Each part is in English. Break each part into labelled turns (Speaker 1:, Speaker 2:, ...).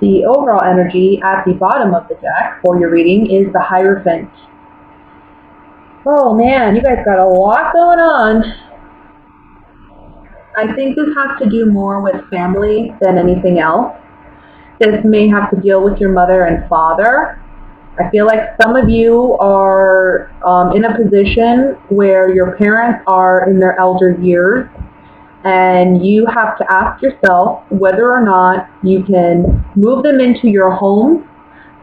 Speaker 1: The overall energy at the bottom of the deck for your reading is the Hierophant. Oh man, you guys got a lot going on. I think this has to do more with family than anything else. This may have to deal with your mother and father. I feel like some of you are in a position where your parents are in their elder years, and you have to ask yourself whether or not you can move them into your home,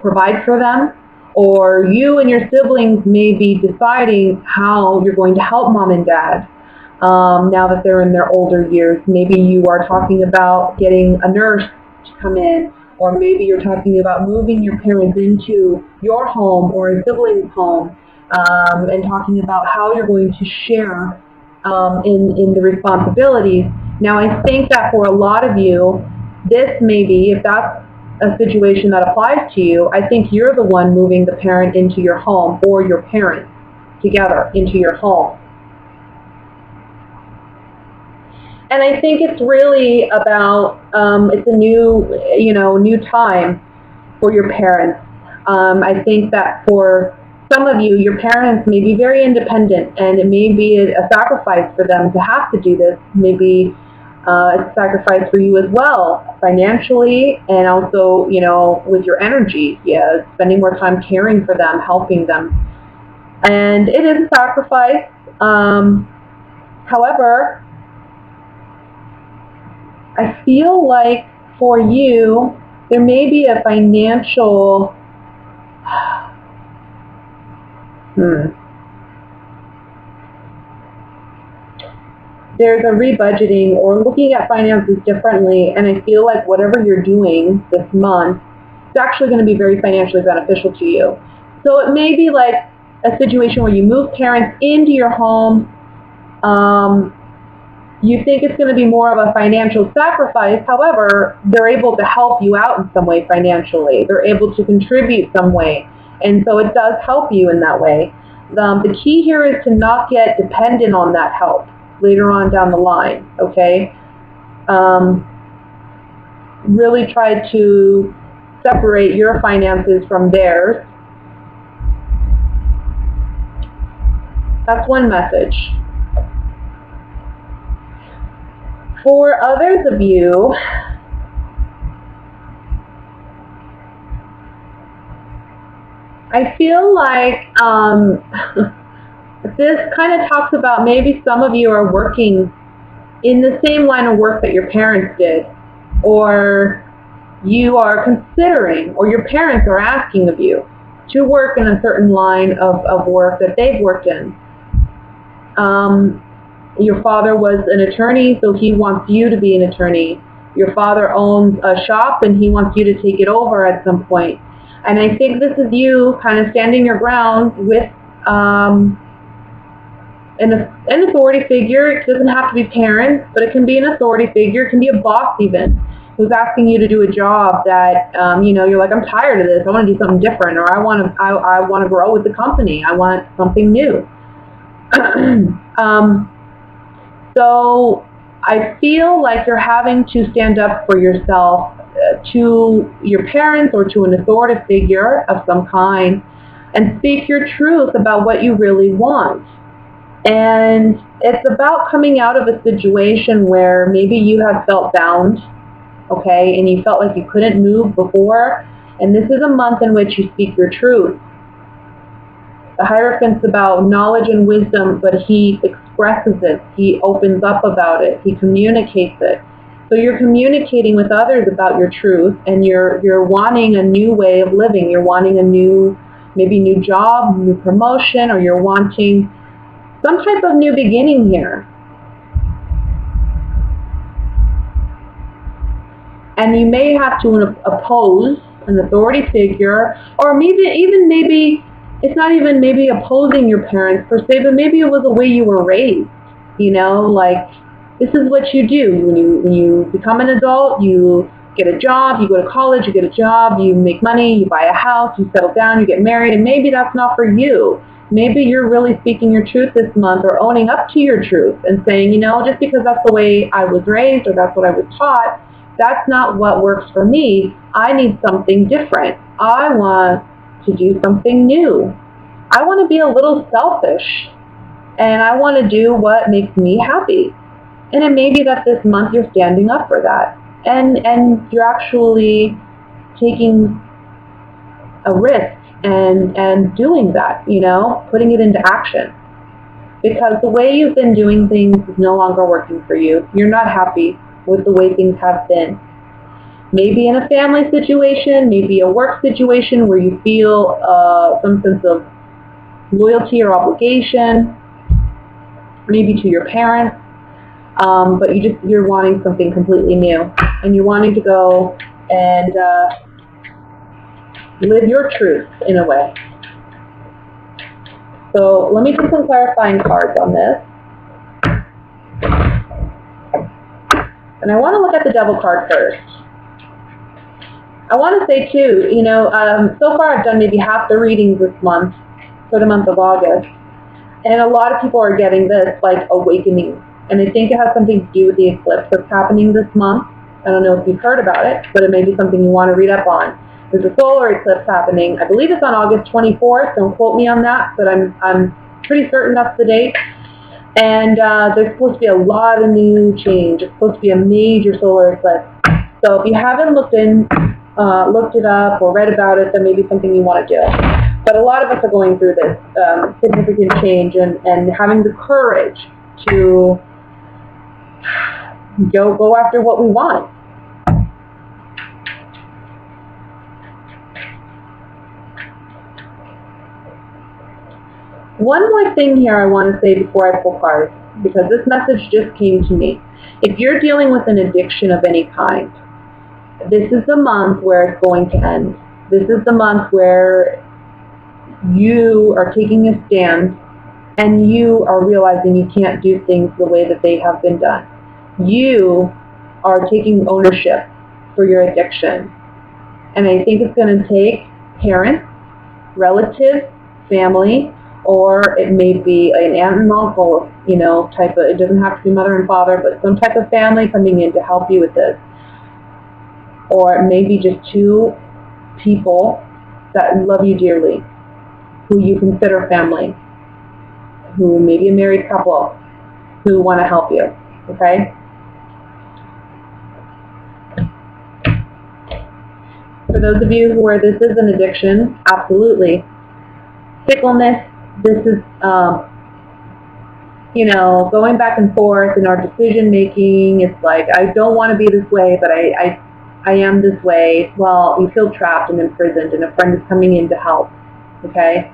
Speaker 1: provide for them, or you and your siblings may be deciding how you're going to help mom and dad now that they're in their older years. Maybe you are talking about getting a nurse to come in, or maybe you're talking about moving your parents into your home or a sibling's home, and talking about how you're going to share in the responsibilities. Now, I think that for a lot of you, this may be, if that's a situation that applies to you, I think you're the one moving the parent into your home, or your parents together into your home. And I think it's really about, it's a new time for your parents. I think that for some of you, your parents may be very independent, and it may be a sacrifice for them to have to do this. Maybe it's a sacrifice for you as well, financially, and also, with your energy, spending more time caring for them, helping them. And it is a sacrifice. However, I feel like for you, there may be a financial, there's a rebudgeting or looking at finances differently, and I feel like whatever you're doing this month is actually going to be very financially beneficial to you. So it may be like a situation where you move parents into your home. You think it's going to be more of a financial sacrifice. However, they're able to help you out in some way financially. They're able to contribute some way. And so it does help you in that way. The key here is to not get dependent on that help later on down the line, okay? Really try to separate your finances from theirs. That's one message. For others of you, I feel like this kind of talks about maybe some of you are working in the same line of work that your parents did, or you are considering, or your parents are asking of you to work in a certain line of work that they've worked in. Your father was an attorney, so he wants you to be an attorney. Your father owns a shop, and he wants you to take it over at some point. And I think this is you kind of standing your ground with an authority figure. It doesn't have to be parents, but it can be an authority figure. It can be a boss even, who's asking you to do a job that, you're like, I'm tired of this. I want to do something different, or I want to grow with the company. I want something new. So I feel like you're having to stand up for yourself to your parents or to an authoritative figure of some kind and speak your truth about what you really want. And it's about coming out of a situation where maybe you have felt bound, okay, and you felt like you couldn't move before, and this is a month in which you speak your truth. The Hierophant's about knowledge and wisdom, but he expresses it. He opens up about it. He communicates it. So you're communicating with others about your truth, and you're wanting a new way of living. You're wanting a new job, new promotion, or you're wanting some type of new beginning here. And you may have to oppose an authority figure, or maybe it's not even maybe opposing your parents per se, but maybe it was the way you were raised. Like, this is what you do. When you become an adult, you get a job, you go to college, you get a job, you make money, you buy a house, you settle down, you get married, and maybe that's not for you. Maybe you're really speaking your truth this month, or owning up to your truth and saying, just because that's the way I was raised or that's what I was taught, that's not what works for me. I need something different. I want to do something new. I want to be a little selfish, and I want to do what makes me happy. And it may be that this month you're standing up for that, and you're actually taking a risk and doing that, putting it into action. Because the way you've been doing things is no longer working for you. You're not happy with the way things have been. Maybe in a family situation, maybe a work situation where you feel some sense of loyalty or obligation, maybe to your parents, but you're wanting something completely new, and you're wanting to go and live your truth in a way. So let me do some clarifying cards on this. And I want to look at the Devil card first. I want to say too, so far I've done maybe half the readings this month, for the month of August. And a lot of people are getting this, like, awakening. And I think it has something to do with the eclipse that's happening this month. I don't know if you've heard about it, but it may be something you want to read up on. There's a solar eclipse happening. I believe it's on August 24th. Don't quote me on that, but I'm pretty certain that's the date. And there's supposed to be a lot of new change. It's supposed to be a major solar eclipse. So if you haven't looked it up or read about it, then maybe something you want to do. But a lot of us are going through this significant change and having the courage to go after what we want. One more thing here I want to say before I pull cards, because this message just came to me. If you're dealing with an addiction of any kind, this is the month where it's going to end. This is the month where you are taking a stand and you are realizing you can't do things the way that they have been done. You are taking ownership for your addiction. And I think it's going to take parents, relatives, family, or it may be an aunt and uncle, it doesn't have to be mother and father, but some type of family coming in to help you with this. Or it may be just two people that love you dearly, who you consider family, who may be a married couple, who want to help you, okay? For those of you where this is an addiction, absolutely. Fickleness, this is, going back and forth in our decision making. It's like, I don't want to be this way, but I am this way. Well, you feel trapped and imprisoned, and a friend is coming in to help, okay?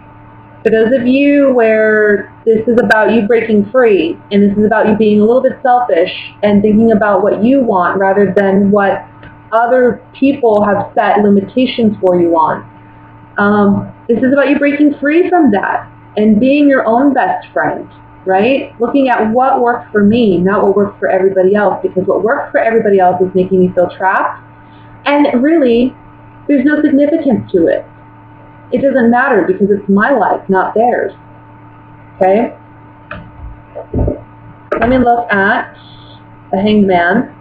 Speaker 1: For those of you where this is about you breaking free, and this is about you being a little bit selfish and thinking about what you want rather than what other people have set limitations for you on. This is about you breaking free from that and being your own best friend, right? Looking at what works for me, not what works for everybody else, because what works for everybody else is making me feel trapped, and really, there's no significance to it. It doesn't matter because it's my life, not theirs, okay? Let me look at the Hanged Man.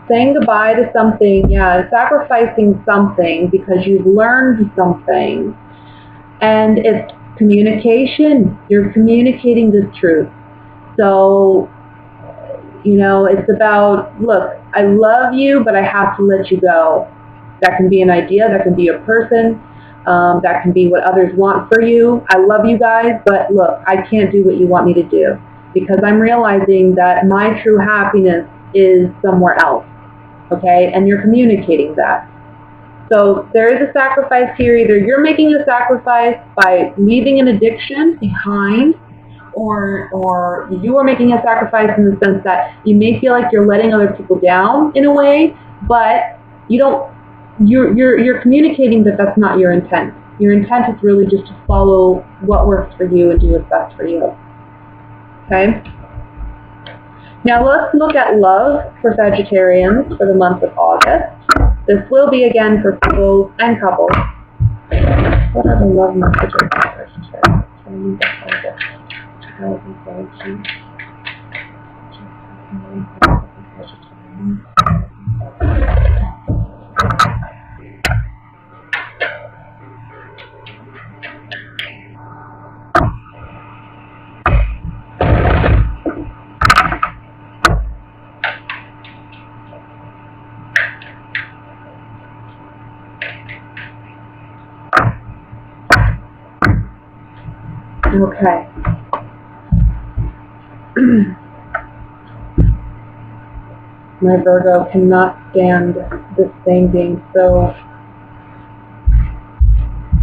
Speaker 1: Saying goodbye to something, sacrificing something because you've learned something. And it's communication. You're communicating this truth. So, it's about, look, I love you, but I have to let you go. That can be an idea, that can be a person, that can be what others want for you. I love you guys, but look, I can't do what you want me to do because I'm realizing that my true happiness is somewhere else. Okay, and you're communicating that. So there is a sacrifice here. Either you're making a sacrifice by leaving an addiction behind, or you are making a sacrifice in the sense that you may feel like you're letting other people down in a way, but you're communicating that that's not your intent. Your intent is really just to follow what works for you and do what's best for you. Okay? Now let's look at love for Sagittarians for the month of August. This will be again for singles and couples. What are the love messages for Sagittarians? Okay. My Virgo cannot stand this thing being so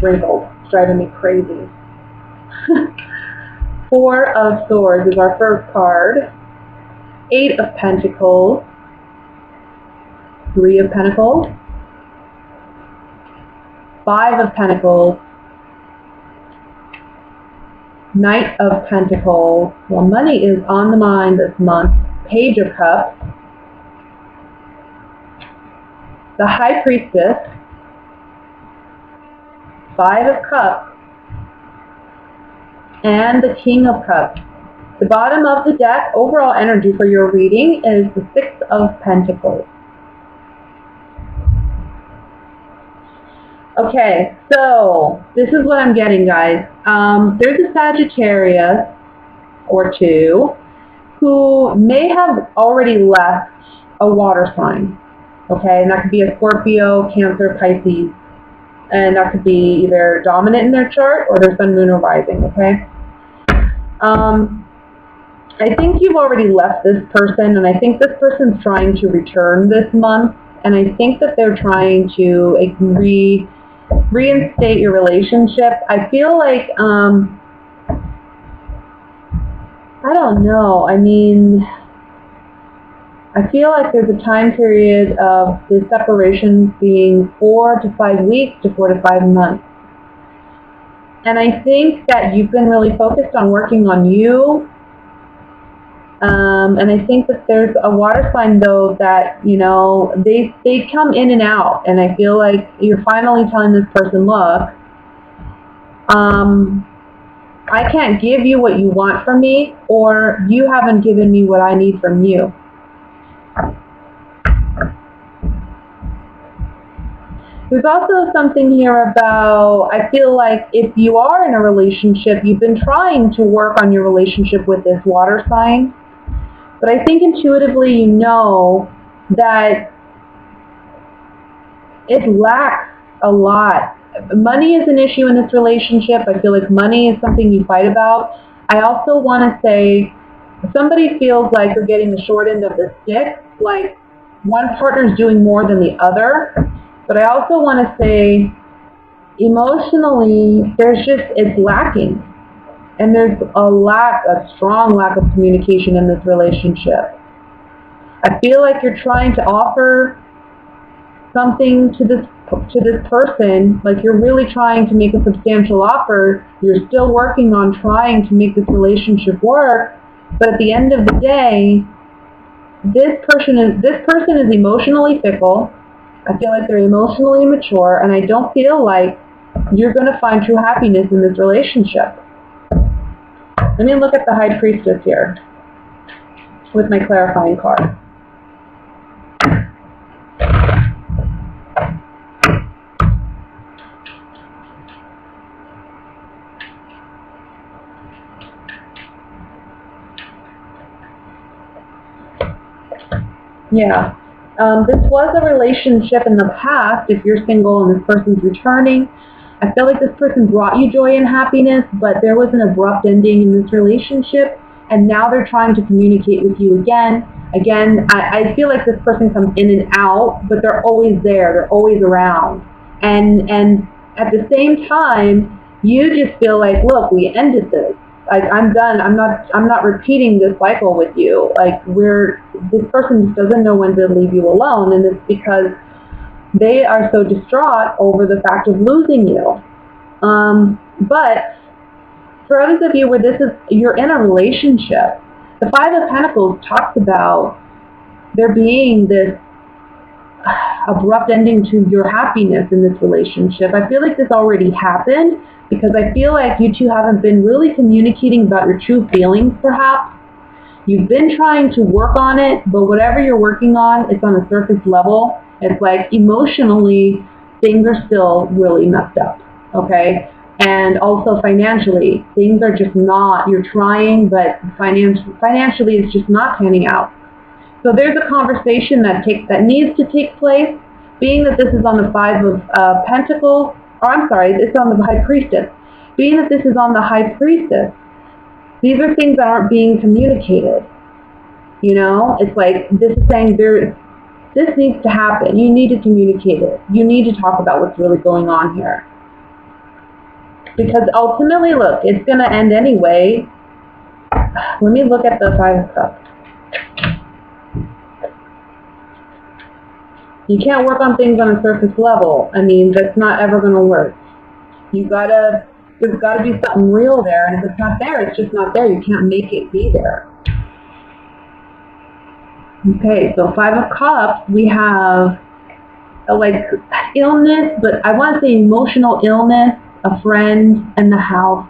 Speaker 1: wrinkled. It's driving me crazy. Four of Swords is our first card. Eight of Pentacles. Three of Pentacles. Five of Pentacles. Knight of Pentacles. Well, money is on the mind this month. Page of Cups. The High Priestess. Five of Cups. And the King of Cups. The bottom of the deck, overall energy for your reading, is the Six of Pentacles. Okay, so this is what I'm getting, guys. There's a Sagittarius or two who may have already left a water sign. Okay, and that could be a Scorpio, Cancer, Pisces. And that could be either dominant in their chart or their sun, moon, or rising, okay? I think you've already left this person, and I think this person's trying to return this month, and I think that they're trying to reinstate your relationship. I feel like, I don't know, I mean, I feel like there's a time period of the separation being 4 to 5 weeks to 4 to 5 months. And I think that you've been really focused on working on you. And I think that there's a water sign, though, that, you know, they come in and out. And I feel like you're finally telling this person, look, I can't give you what you want from me, or you haven't given me what I need from you. There's also something here about, I feel like if you are in a relationship, you've been trying to work on your relationship with this water sign, but I think intuitively you know that it lacks a lot. Money is an issue in this relationship. I feel like money is something you fight about. I also want to say somebody feels like they're getting the short end of the stick, like one partner's doing more than the other. But I also want to say, emotionally, it's lacking. And there's a strong lack of communication in this relationship. I feel like you're trying to offer something to this person, like you're really trying to make a substantial offer. You're still working on trying to make this relationship work. But at the end of the day, this person is emotionally fickle. I feel like they're emotionally immature, and I don't feel like you're going to find true happiness in this relationship. Let me look at the High Priestess here with my clarifying card. Yeah. This was a relationship in the past, if you're single and this person's returning. I feel like this person brought you joy and happiness, but there was an abrupt ending in this relationship, and now they're trying to communicate with you again. Again, I feel like this person comes in and out, but they're always there. They're always around. And at the same time, you just feel like, look, we ended this. Like, I'm done. I'm not repeating this cycle with you. Like, this person just doesn't know when to leave you alone, and it's because they are so distraught over the fact of losing you. But for others of you where you're in a relationship, the Five of Pentacles talks about there being this abrupt ending to your happiness in this relationship. I feel like this already happened, because I feel like you two haven't been really communicating about your true feelings, perhaps. You've been trying to work on it, but whatever you're working on, it's on a surface level. It's like emotionally, things are still really messed up, okay? And also financially, things are just not, you're trying, but financially it's just not panning out. So there's a conversation that needs to take place, being that this is on the Five of Pentacles, or I'm sorry, it's on the High Priestess. Being that this is on the High Priestess, these are things that aren't being communicated. You know, it's like this is saying this needs to happen. You need to communicate it. You need to talk about what's really going on here. Because ultimately, look, it's going to end anyway. Let me look at the Five of Cups. You can't work on things on a surface level. I mean, that's not ever going to work. There's got to be something real there, and if it's not there, it's just not there. You can't make it be there. Okay, so Five of Cups, we have like illness, but I want to say emotional illness, a friend, and the house.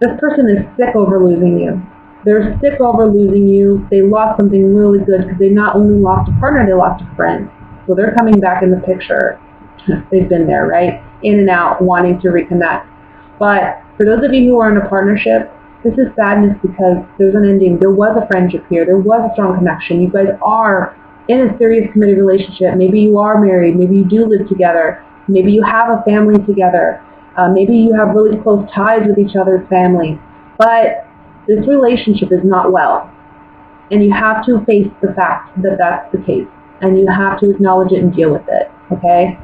Speaker 1: This person is sick over losing you. They're sick over losing you. They lost something really good because they not only lost a partner, they lost a friend. So they're coming back in the picture. They've been there, right? In and out, wanting to reconnect. But for those of you who are in a partnership, this is sadness because there's an ending. There was a friendship here. There was a strong connection. You guys are in a serious committed relationship. Maybe you are married. Maybe you do live together. Maybe you have a family together. Maybe you have really close ties with each other's families. But this relationship is not well. And you have to face the fact that that's the case. And you have to acknowledge it and deal with it. Okay?